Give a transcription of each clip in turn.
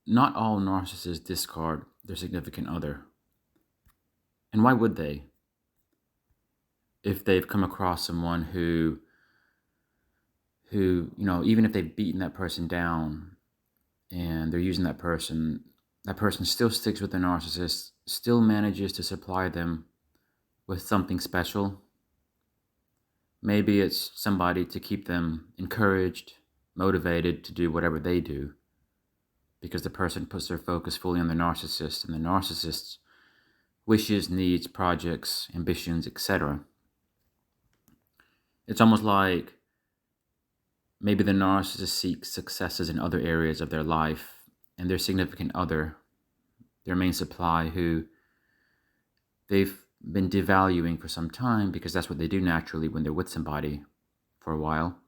Not all narcissists discard their significant other. And why would they? If they've come across someone who, even if they've beaten that person down and they're using that person still sticks with the narcissist, still manages to supply them with something special. Maybe it's somebody to keep them encouraged, motivated to do whatever they do, because the person puts their focus fully on the narcissist and the narcissist's wishes, needs, projects, ambitions, etc. It's almost like maybe the narcissist seeks successes in other areas of their life, and their significant other, their main supply, who they've been devaluing for some time because that's what they do naturally when they're with somebody for a while.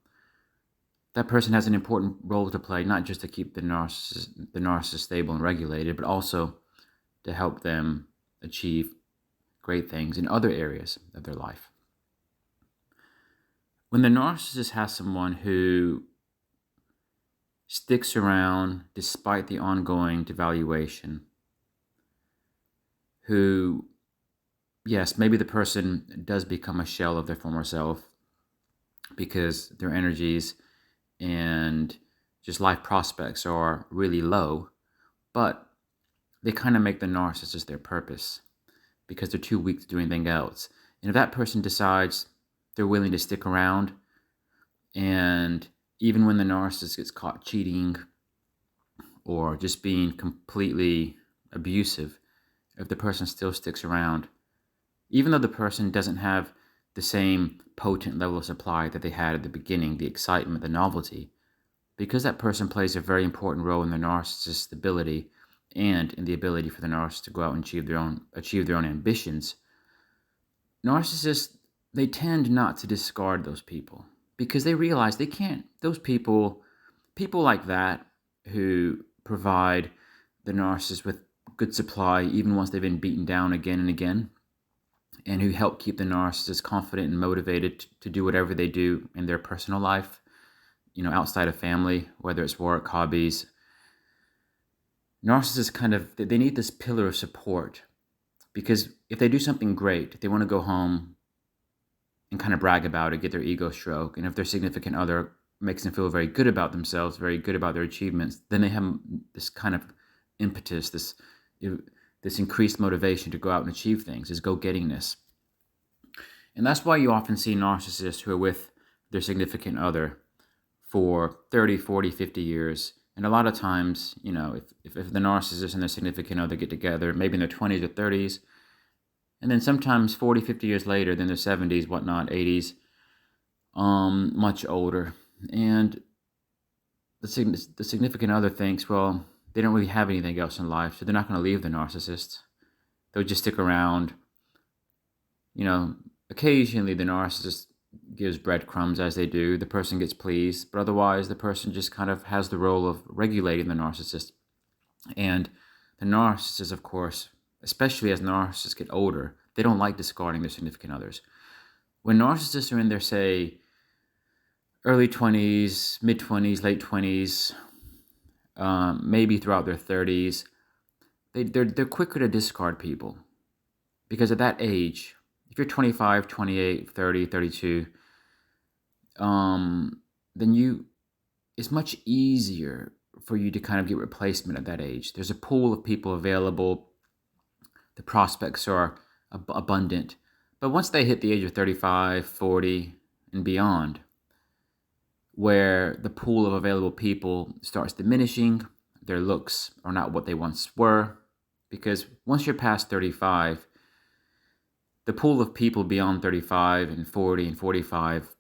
That person has an important role to play, not just to keep the narcissist stable and regulated, but also to help them achieve great things in other areas of their life. When the narcissist has someone who sticks around despite the ongoing devaluation, who, yes, maybe the person does become a shell of their former self because their energies and just life prospects are really low, but they kind of make the narcissist their purpose because they're too weak to do anything else. And if that person decides they're willing to stick around, and even when the narcissist gets caught cheating or just being completely abusive, if the person still sticks around, even though the person doesn't have the same potent level of supply that they had at the beginning, the excitement, the novelty, because that person plays a very important role in the narcissist's stability and in the ability for the narcissist to go out and achieve their own ambitions, narcissists, they tend not to discard those people because they realize they can't. Those people like that, who provide the narcissist with good supply even once they've been beaten down again and again, and who help keep the narcissist confident and motivated to do whatever they do in their personal life, outside of family, whether it's work, hobbies. Narcissists they need this pillar of support, because if they do something great, they want to go home and kind of brag about it, get their ego stroke. And if their significant other makes them feel very good about themselves, very good about their achievements, then they have this kind of impetus, this increased motivation to go out and achieve things, this go-gettingness. And that's why you often see narcissists who are with their significant other for 30, 40, 50 years. And a lot of times, if the narcissist and their significant other get together, maybe in their 20s or 30s, and then sometimes 40, 50 years later, then their 70s, whatnot, 80s, much older. And the significant other thinks, well, they don't really have anything else in life, so they're not going to leave the narcissist. They'll just stick around. Occasionally the narcissist gives breadcrumbs, as they do. The person gets pleased, but otherwise the person just kind of has the role of regulating the narcissist. And the narcissist, of course, especially as narcissists get older, they don't like discarding their significant others. When narcissists are in their, say, early 20s, mid 20s, late 20s, maybe throughout their 30s, they're quicker to discard people. Because at that age, if you're 25, 28, 30, 32, then it's much easier for you to kind of get replacement at that age. There's a pool of people available. The prospects are abundant. But once they hit the age of 35, 40, and beyond, where the pool of available people starts diminishing, their looks are not what they once were. Because once you're past 35, the pool of people beyond 35 and 40 and 45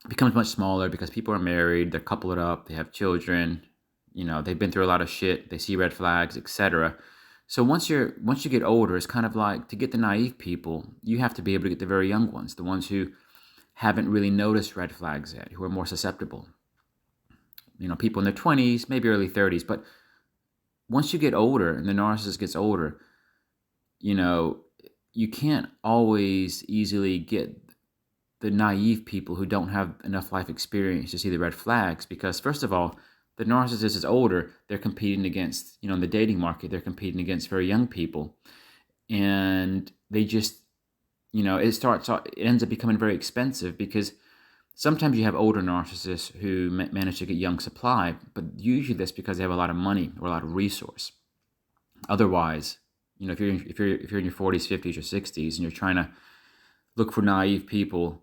becomes much smaller, because people are married, they're coupled up, they have children, they've been through a lot of shit, they see red flags, etc. So once you get older, it's kind of like, to get the naive people, you have to be able to get the very young ones, the ones who haven't really noticed red flags yet, who are more susceptible. People in their 20s, maybe early 30s. But once you get older and the narcissist gets older, you can't always easily get the naive people who don't have enough life experience to see the red flags, because first of all, The narcissist is older. They're competing against, in the dating market, they're competing against very young people. And they just, it ends up becoming very expensive because sometimes you have older narcissists who manage to get young supply, but usually that's because they have a lot of money or a lot of resource. Otherwise, if you're in your 40s, 50s, or 60s, and you're trying to look for naive people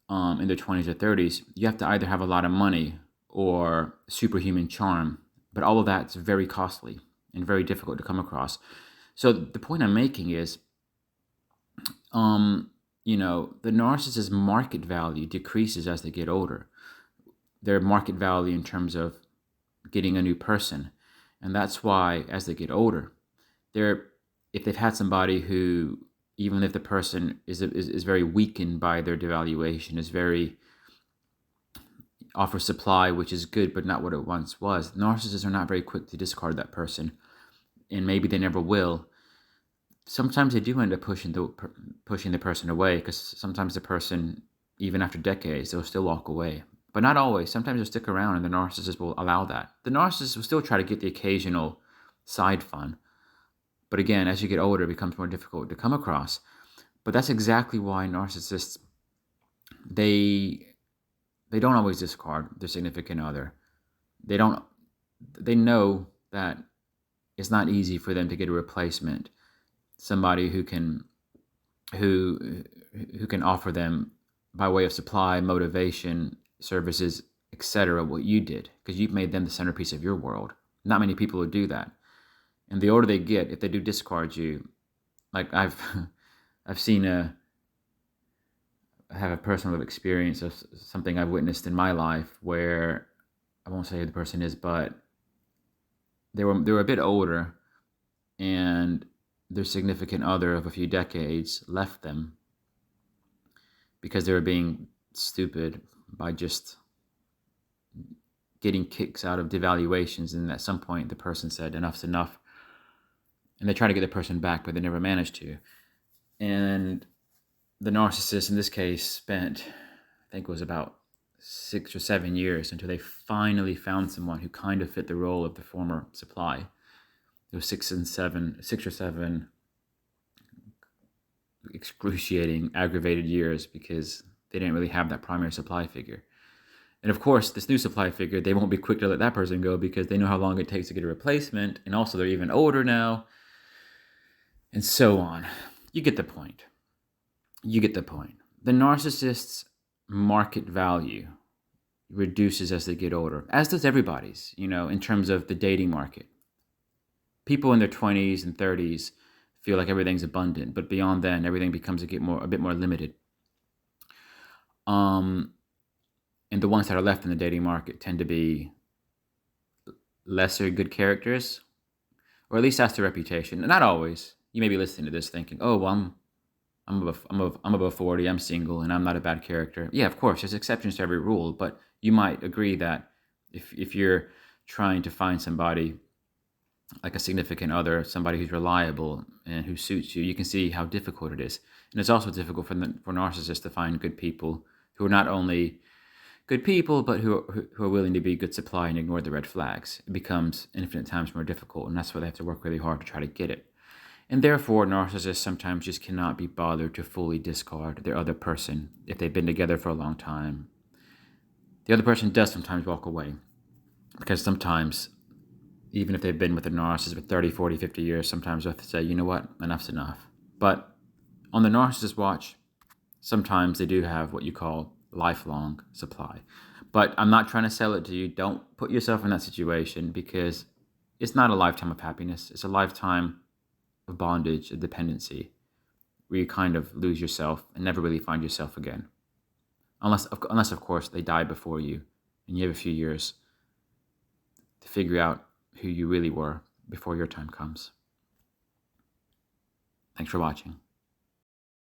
in their 20s or 30s, you have to either have a lot of money or superhuman charm. But all of that's very costly and very difficult to come across. So the point I'm making is, the narcissist's market value decreases as they get older. Their market value in terms of getting a new person. And that's why as they get older, if they've had somebody who, even if the person is very weakened by their devaluation, offers supply, which is good, but not what it once was, narcissists are not very quick to discard that person. And maybe they never will. Sometimes they do end up pushing the person away, because sometimes the person, even after decades, they'll still walk away. But not always. Sometimes they'll stick around, and the narcissist will allow that. The narcissist will still try to get the occasional side fun. But again, as you get older, it becomes more difficult to come across. But that's exactly why narcissists, they don't always discard their significant other. They know that it's not easy for them to get a replacement, somebody who can offer them, by way of supply, motivation, services, etc., what you did, because you've made them the centerpiece of your world. Not many people would do that. And the older they get, if they do discard you, like I've seen I have a personal experience of something I've witnessed in my life where, I won't say who the person is, but they were a bit older, and their significant other of a few decades left them because they were being stupid by just getting kicks out of devaluations. And at some point, the person said, enough's enough. And they tried to get the person back, but they never managed to. And the narcissist in this case spent, I think it was about 6 or 7 years until they finally found someone who kind of fit the role of the former supply. It was 6 or 7 excruciating, aggravated years because they didn't really have that primary supply figure. And of course, this new supply figure, they won't be quick to let that person go because they know how long it takes to get a replacement. And also, they're even older now. And so on. You get the point. The narcissist's market value reduces as they get older, as does everybody's, in terms of the dating market. People in their 20s and 30s feel like everything's abundant, but beyond then, everything becomes a bit more limited. And the ones that are left in the dating market tend to be lesser good characters, or at least that's the reputation. Not always. You may be listening to this thinking, "Oh, well, I'm above 40. I'm single, and I'm not a bad character." Yeah, of course, there's exceptions to every rule, but you might agree that if you're trying to find somebody like a significant other, somebody who's reliable and who suits you, you can see how difficult it is. And it's also difficult for narcissists to find good people who are not only good people, but who are willing to be good supply and ignore the red flags. It becomes infinite times more difficult, and that's why they have to work really hard to try to get it. And therefore, narcissists sometimes just cannot be bothered to fully discard their other person if they've been together for a long time. The other person does sometimes walk away, because sometimes, even if they've been with a narcissist for 30, 40, 50 years, sometimes they'll say, you know what, enough's enough. But on the narcissist watch, sometimes they do have what you call lifelong supply. But I'm not trying to sell it to you. Don't put yourself in that situation, because it's not a lifetime of happiness. It's a lifetime of bondage, a dependency, where you kind of lose yourself and never really find yourself again. Unless of course, they die before you, and you have a few years to figure out who you really were before your time comes. Thanks for watching.